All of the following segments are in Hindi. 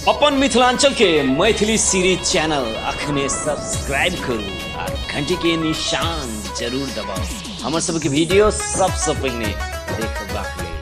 अपन मिथिलांचल के मैथिली सीरीज चैनल अखने सब्सक्राइब करू आ घंटी के निशान जरूर दबाओ हमर सबके वीडियो सबसे पहले देखबाक लेल।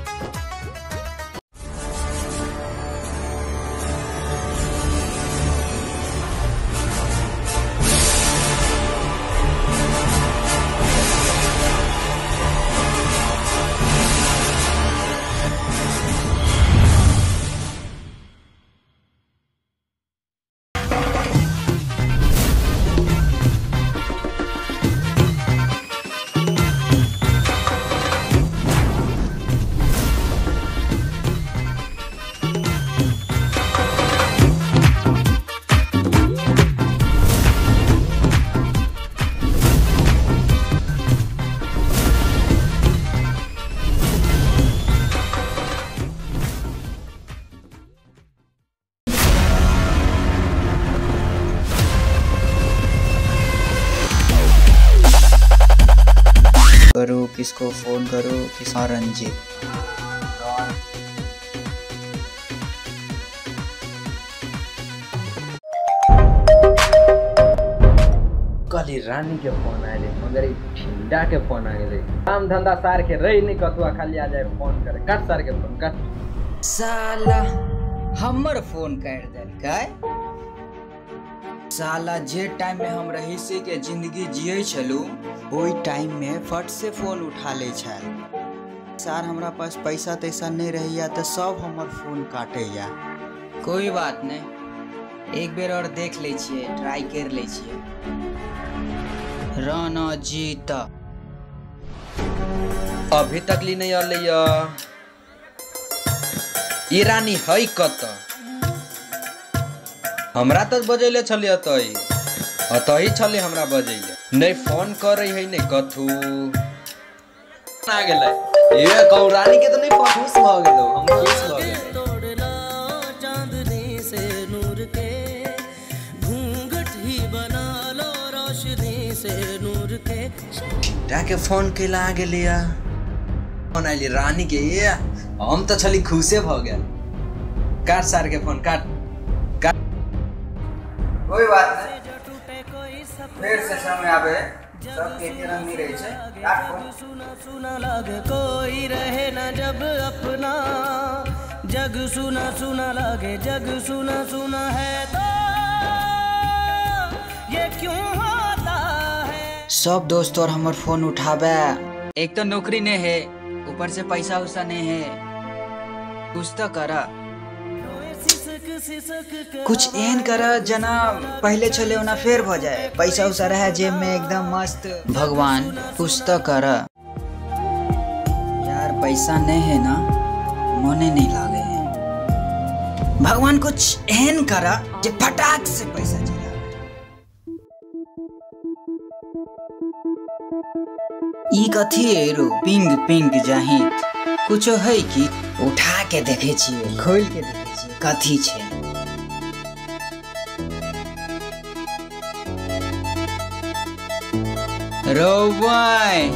करो किसको फोन करो किसा रंजीत कल रानी के फोन आए मगर ठिंडा के फोन आ गए काम धंधा सार के रही नहीं कतुआ खाली आ जाए फोन करे कट सार के फोन कट साला हमर फोन कर दिल साला जे टाइम में हम रही से के जिंदगी जिये छलू ओई टाइम में फट से फोन उठा ले छल सार हमरा पास पैसा तैसा नहीं रहिया तो सब हमर फोन काटे या कोई बात नहीं एक बेर और देख ले छिए ट्राई कर ले छिए राना जीता अभी तक ली नहीं आले या ई रानी है कत हमरा तो बजैले छलिए अतही छले हमरा बजैले नहीं फोन करे है नहीं कथू आ गेलै ये कौ रानी के तो नहीं खुश भ गेलो हम खुश भ गेलो तोड़ला चांदनी से नूर के घूंघट ही बना लो रोशनी से नूर के टा के फोन के ला गेलिया फोन आइली रानी के ये हम तो छली खुशे भ गेल काट सार के फोन काट कोई बात नहीं फिर से समय आवे सब के रंग नहीं रही छे काट फोन सुना सुना लागे कोई रहे ना जब अपना जग सुना सुना लागे जग सुना सुना है तो ये क्यों होता है सब दोस्त और हमर फोन उठावे एक तो नौकरी नहीं है ऊपर से पैसा उसा नहीं है कुछ तो करा कुछ एहन कर जना पहले चले होना फेर भ जाए पैसा उसा रहे जेब में एकदम मस्त भगवान कुछ तो कर यार पैसा नहीं है ना मोने नहीं लागे है भगवान कुछ एहन कर जे फटाक से पैसा चला ई कथी है रो पिंग पिंग जाहित कुछ है कि उठा के देखे छिए खोल के देखे छिए कथी छे रोवाई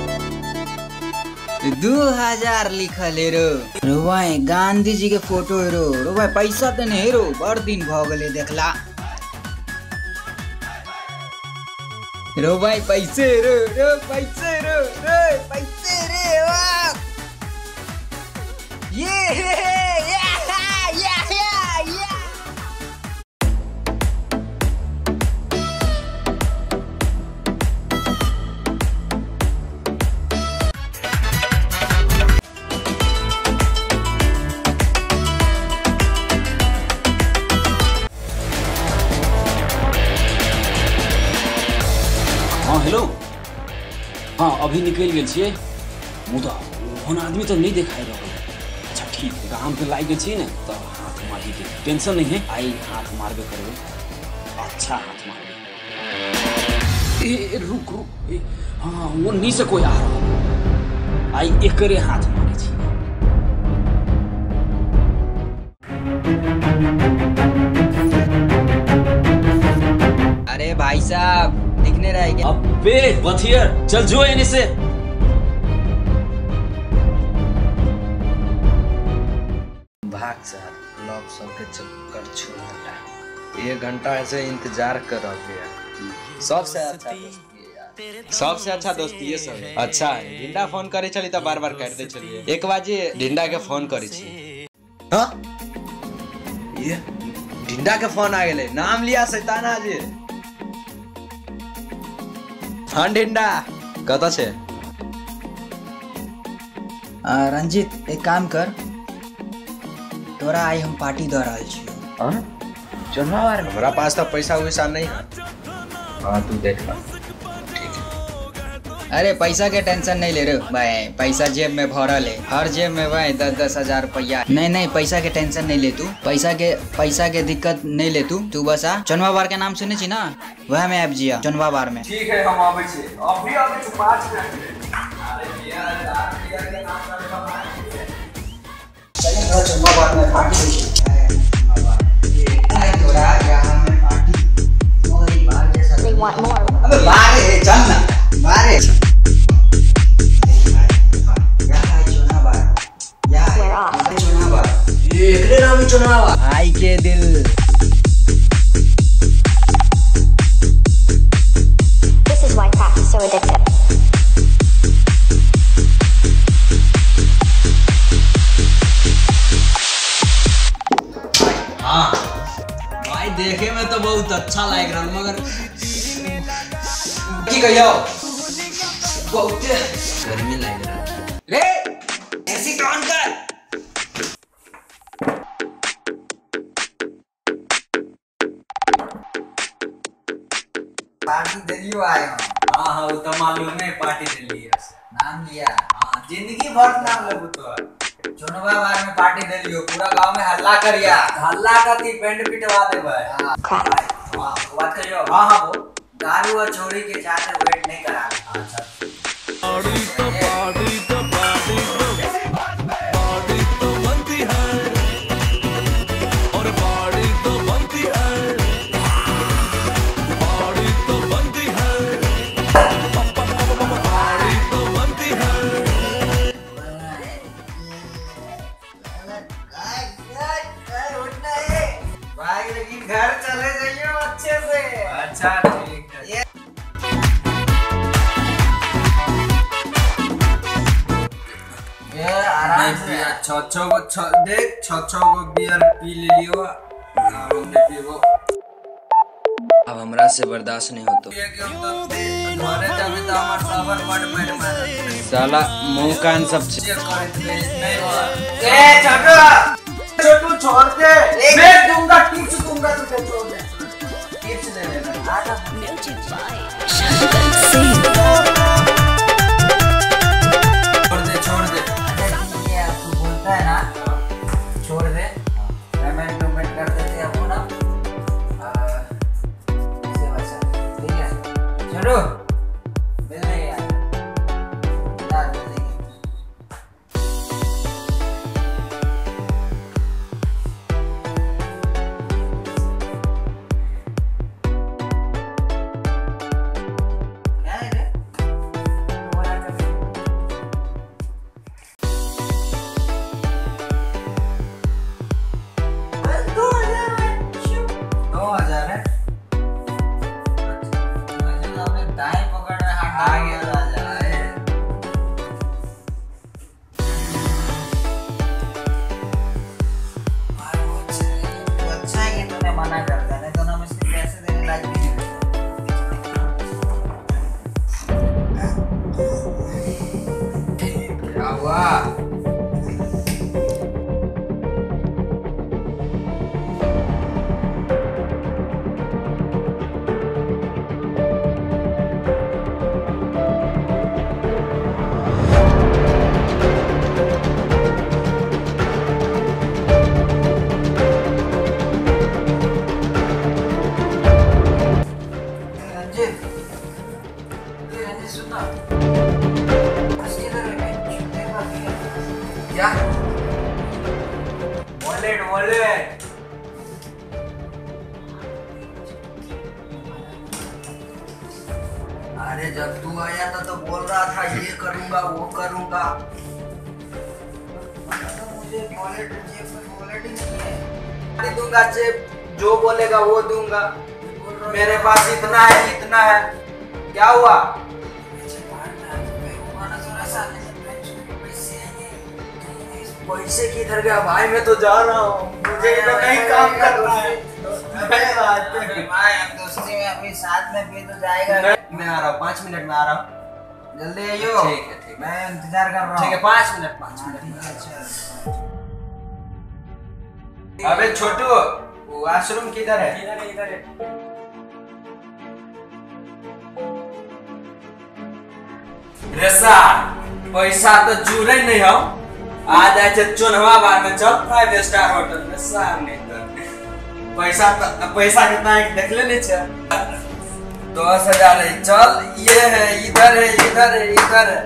2000 लिखल है रो रोवाई गांधी जी के फोटो है रो भाई पैसा तो नहीं रो बड़ दिन भ गले देखला रो भाई पैसे रो पैसे रो पैसे रे वाह ये हाँ हेलो हाँ अभी निकल गए छे मुदा ओहन आदमी तो नहीं देखाई रहा अच्छा ठीक काम पे लाग गए छे ने तो हाथ मारी के टेंशन नहीं है आई हाथ मारबे करबे अच्छा हाथ मारबे ए रुक रुक ए हाँ वो नहीं से कोई आ रहा आई एकरे हाथ मारे छी अरे भाई साहब दिखने रहेंगे अबे बथियर चल जो एने से भाग साहब लोग सबके कर छोड़ 1 घंटा से इंतजार कर रहे हैं। सबसे अच्छा दोस्ती है यार, सबसे अच्छा दोस्ती ये सब है। अच्छा ढिंडा फोन करे चली तो बार बार काट दे चलिए। 1 बजे ढिंडा के फोन करे छी। हाँ ये ढिंडा के फोन आ गए, नाम लिया शैताना जी। हाँ ढिंडा कत छे? रंजीत एक काम कर, तोरा आई हम पार्टी दे रहा छियो। हमरा पास तो पैसा वैसा नहीं है। हाँ तू देख ला। अरे पैसा के टेंशन नहीं ले रहे भाई, पैसा जेब में भरल है, हर जेब में भाई 10-10 हजार रुपया। नहीं पैसा के टेंशन नहीं ले तू, पैसा के दिक्कत नहीं ले तू बस आ चनवा बार के नाम सुने छी ना, वह में आप जिया चनवा बार में। ठीक है हम आवे छी, अभी आवे छी 5 मिनट। अरे यार के नाम का चनवा बार में पार्टी ये तोरा यहाँ में पार्टी मोरी बार जैसा। They want more। अबे बारे चल ना बारे। एकरे नाम ही चुनावा आई के दिल। This is why crack is so addictive. हाँ भाई देखे में तो बहुत अच्छा लग रहा मगर की कहियो बहुत गर्मी लग रहा रे। ऐसी कौन कर पार्टी दे लियो आए हम। हाँ वो तो मालूम है, पार्टी दे लिया नाम लिया। हाँ जिंदगी भर नाम लेबू तो चुनवा बार में पार्टी दे लियो, पूरा गांव में हल्ला करिया। हल्ला करती पेंट पिटवा दे भाई। Crack. हाँ बात करियो। हाँ हाँ वो दारू और चोरी के चाहते वेट नहीं करा। अच्छा घर चले जाइए अच्छे से। अच्छा ठीक है। ये आराम से छो देख छो को बियर पी ले लियो। हमने पीबो अब हमरा से बर्दाश्त नहीं होतो। घरे जाबे त हमर सबर बड़ मार मार साला मुंह कान सब चेक करत नहीं हो। ए छोटू छोड़ दे, मैं दूंगा टिप्स दूंगा तुझे, छोड़ दे टिप्स दे देना। आजा छोड़ दे ये आपको बोलता है ना, छोड़ दे पेमेंट कर देते आपको ना। ऐसे वैसा ठीक है छोड़ो बिल नहीं यार यार बिल नहीं। 2000 है। आपने दाएं पकड़ रहा है, आ गया राजा है। अच्छा है कि तूने मना कर दिया, नहीं तो ना मुझसे पैसे देने लायक भी नहीं। क्या हुआ? सुना क्या? वॉलेट अरे जब तू आया था तो बोल रहा था ये करूंगा वो करूंगा, मुझे वॉलेट जेब में वॉलेट ही नहीं है। दूंगा, जो बोलेगा वो दूंगा। मेरे पास इतना है। क्या हुआ? पैसे किधर गया भाई? मैं तो जा रहा हूँ, मुझे इधर कहीं काम करना है। भाई हम दोस्ती में अभी साथ में भी तो जाएगा। मैं आ रहा हूँ, 5 मिनट में आ रहा हूँ। जल्दी आइयो। ठीक है। मैं इंतजार कर रहा हूँ। ठीक है, 5 मिनट। अबे छोटू, वॉशरूम किधर है? इधर है। रेसा पैसा तो जुड़े नहीं हो। आ जाए चुनवा बार में, चल 5 स्टार होटल में सामने तो पैसा कितना है देख ले नीचे। 10,000 है। चल ये है, इधर है।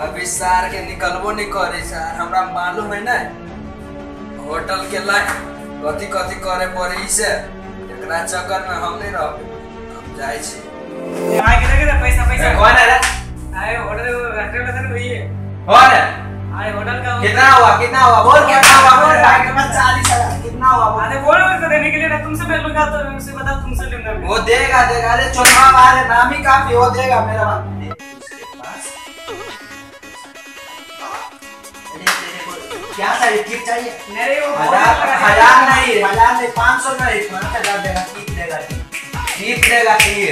अभी सार के निकलबो नहीं करे सार, हमरा मालूम है ना होटल के लाइन कथी करे पड़ी से। एकरा चक्कर में हम नहीं रहबे, हम जाय छी। आए किधर पैसा कौन है रे? आए होटल रेस्टोरेंट वही है। कौन है? आए होटल का कितना हुआ? बोल कितना हुआ? बोल भाई के पास 40,000 कितना हुआ? बोल। अरे बोलो तो देने के लिए ना, तुमसे मैं लूंगा तो उसे बता, तुमसे लूंगा मैं। वो देगा। अरे चुनवा वाले नाम ही काफी, वो देगा मेरा बात। उसके पास क्या चाहिए? टिप चाहिए? मेरे वो 1000 नहीं 500 नहीं 5,000 देगा। टिप देगा। ठीक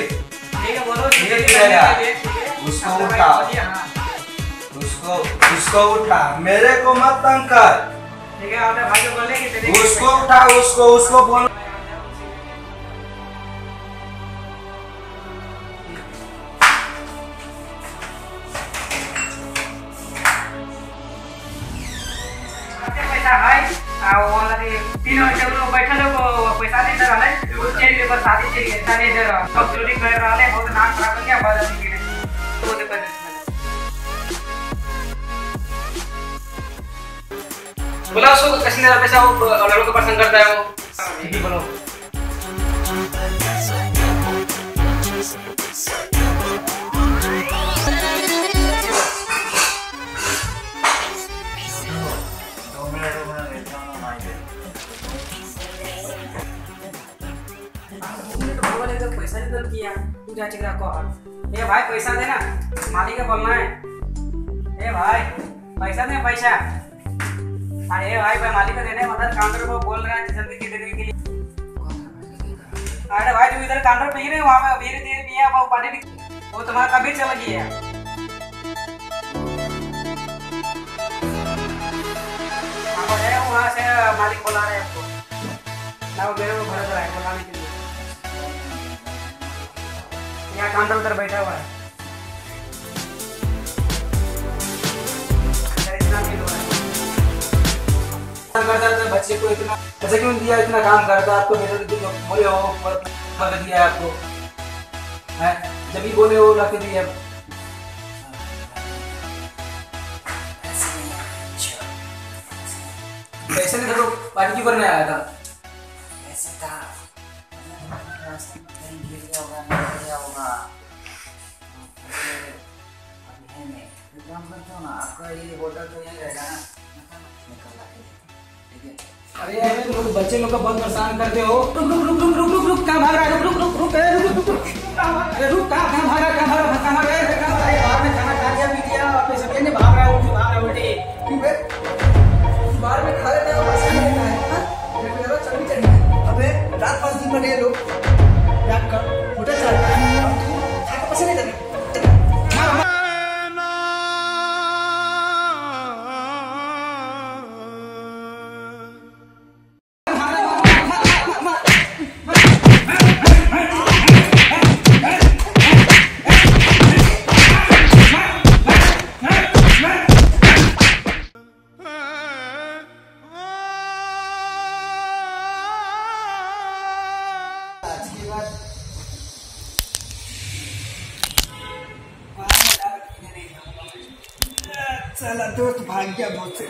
है बोलो। टिप देगा। उसको उठा, उसको उठा, मेरे को मत तंग कर। ठीक है आपने भाई को बोले कि देने के उसको उठा, उसको बोल। पैसा है वो वाला 3 लोग बैठल हो, पैसा नहीं दे रहा है। उस चेरी पेपर शादी नहीं दे रहा, सब चोरी कर रहा है। बहुत नाम खराब हो गया बाजार में तो दे पैसे बोला उसको किसी ने पैसा वो लड़कों को पसंद करता है वो यही बोलो। पैसा नहीं दल किया तू जा चिकरा को। ए भाई पैसा देना, मालिक को बोलना है। ए भाई पैसा दे पैसा। अरे भाई मालिक को देने मतलब काउंटर को बोल रहा है जल्दी की देने के लिए। अरे भाई तू इधर काउंटर पे ही रहे, वहां पे अभी दे दिया वो पानी वो तुम्हारा कभी चला गया। वहां से मालिक बुला रहे हैं आपको ना, वो मेरे को भरोसा रहा है बुलाने के लिए। यहाँ काउंटर उधर बैठा हुआ है। बच्चे को इतना ऐसा क्यों दिया? इतना काम करता आपको बोले हो मदद दिया आपको है, जब भी बोले हो रख दिया। पैसे नहीं तो पार्टी क्यों करने आया था? ऐसे था रास्ते में कहीं गिर गया होगा अभी नहीं। एक काम करते हो ना, आपका ये होटल तो यहीं रहेगा ना, निकल आके ठीक है। अरे यार तुम लोग बच्चे लोग का बहुत परेशान करते हो। रुक कहाँ भाग रहा है? रुक कहाँ भाग रहा है? बाहर में खाना खा लिया पी लिया अपने सब ने भाग रहा है उल्टी बाहर में खा लेते हैं, मजा नहीं आता है। हां मेरे को लगा चल भी चढ़ी। अबे रात 5 दिन बने लोग रात का होटल चलता है, हम तो खा के पसंद नहीं करते। चला दोस्त भाग गया मुझसे।